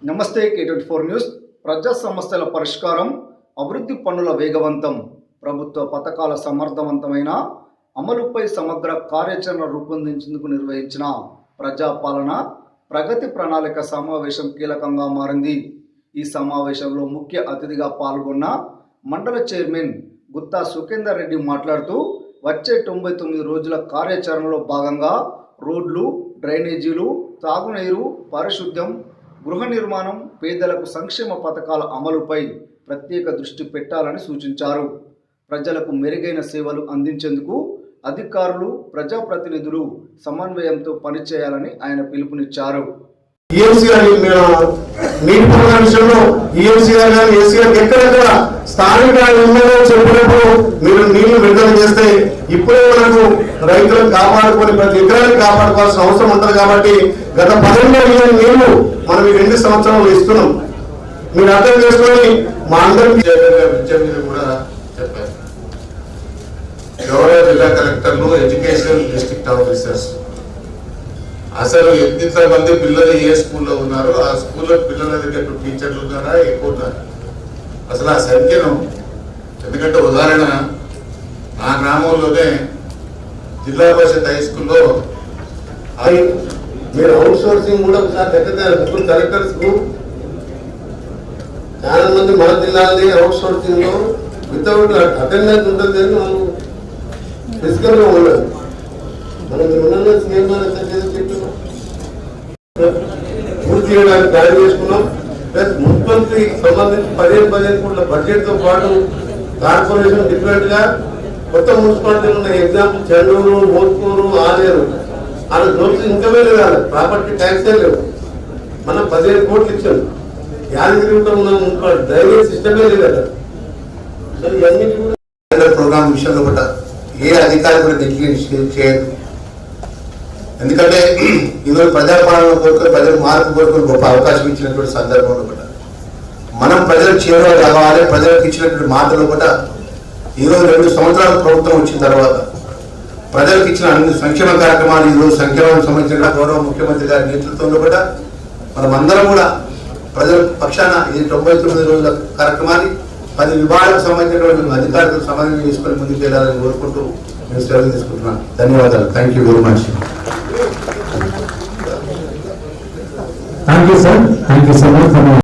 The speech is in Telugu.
నమస్తే K24 న్యూస్. ప్రజా సమస్యల పరిష్కారం, అభివృద్ధి పనుల వేగవంతం, ప్రభుత్వ పథకాల సమర్థవంతమైన అమలుపై సమగ్ర కార్యాచరణ రూపొందించేందుకు నిర్వహించిన ప్రజాపాలన ప్రగతి ప్రణాళిక సమావేశం కీలకంగా మారింది. ఈ సమావేశంలో ముఖ్య అతిథిగా పాల్గొన్న మండల చైర్మన్ గుత్తా సుఖేందర్ రెడ్డి మాట్లాడుతూ వచ్చే 99 రోజుల కార్యాచరణలో భాగంగా రోడ్లు, డ్రైనేజీలు, తాగునీరు, పారిశుద్ధ్యం, గృహ నిర్మాణం, పేదలకు సంక్షేమ పథకాల అమలుపై ప్రత్యేక దృష్టి పెట్టాలని సూచించారు. ప్రజలకు మెరుగైన సేవలు అందించేందుకు అధికారులు, ప్రజాప్రతినిధులు సమన్వయంతో పనిచేయాలని ఆయన పిలుపునిచ్చారు. స్థానిక ఎమ్మెల్యే చెప్పినప్పుడు మీరు నీళ్లు విడుదల చేస్తే ఇప్పుడే మనకు రైతులను కాపాడుకొని ప్రతి ఎకరాన్ని కాపాడుకోవాల్సిన అవసరం ఉంటుంది. కాబట్టి గత 12 మిలియన్ నీళ్లు మనం ఈ 2 సంవత్సరాలు ఇస్తున్నాం. మీరు అర్థం చేసుకొని మా అందరికీ కూడా చెప్పారు. గౌరవ జిల్లా కలెక్టర్లు, ఎడ్యుకేషన్ డిస్ట్రిక్ట్ ఆఫీసర్స్ అసలు ఎంతమంది పిల్లలు ఏ స్కూల్లో ఉన్నారో ఆ స్కూల్లో పిల్లల దగ్గర టీచర్లు ఉన్నారా, ఎక్కువ ఉన్నారు అసలు ఆ సంఖ్యను. ఎందుకంటే ఉదాహరణ నా గ్రామంలోనే జిల్లా పరిషత్ హై స్కూల్లో మీరు అవుట్ సోర్సింగ్ కూడా ఒకసారి దగ్గర కలెక్టర్స్ కు చాలా మంది మన జిల్లాలో అవుట్ సోర్సింగ్ లో వితౌట్ అటెండెన్స్ ఉంటుంది అని మనం ఫిజికల్ గా ఉండదు. మనం పూర్తి చేయడానికి ప్లాన్ చేసుకున్నాం. ప్లస్ మున్సిపల్కి సంబంధించి 15 కోట్ల బడ్జెట్ తో పాటు కార్పొరేషన్ డిఫరెంట్ గా కొత్త మున్సిపాలిటీలు ఉన్నాయి. ఎగ్జాంపుల్ చెన్నూరు, మోత్కూరు, ఆలేరు, వాళ్ళ జోన్స్ ఇన్కమే లేదు, ప్రాపర్టీ ట్యాక్సే లేవు. మనం 15 కోట్లు ఇచ్చాం. యాదగిరిలో ఉన్న మున్సిపాలిటీ డ్రైనేజ్ సిస్టమే లేదు కదా. సో ఇవన్నీ కూడా ప్రోగ్రామ్ విషయంలో కూడా ఏ అధికారి కూడా నెగ్లిజెన్స్ చేయదు. ఎందుకంటే ఈరోజు ప్రజాపాలన కోరుకొని ప్రజలు మార్పు కోరుకొని గొప్ప అవకాశం ఇచ్చినటువంటి సందర్భంలో కూడా మనం ప్రజలకు చేరువ కావాలి. ప్రజలకు ఇచ్చినటువంటి మాటలు కూడా ఈరోజు 2 సంవత్సరాల ప్రభుత్వం వచ్చిన తర్వాత ప్రజలకు ఇచ్చిన అన్ని సంక్షేమ కార్యక్రమాలు ఈరోజు సంక్షేమం సంబంధించిన గౌరవ ముఖ్యమంత్రి గారి నేతృత్వంలో కూడా మనం అందరం కూడా ప్రజల పక్షాన ఈ 99 రోజుల కార్యక్రమాన్ని 10 విభాగాలకు సంబంధించినటువంటి అధికారులకు సమన్వయం చేసుకొని ముందుకు వెళ్ళాలని కోరుకుంటూ నేను సెలవు తీసుకుంటున్నాను. ధన్యవాదాలు. Thank you very much. Thank you, sir. Thank you so much.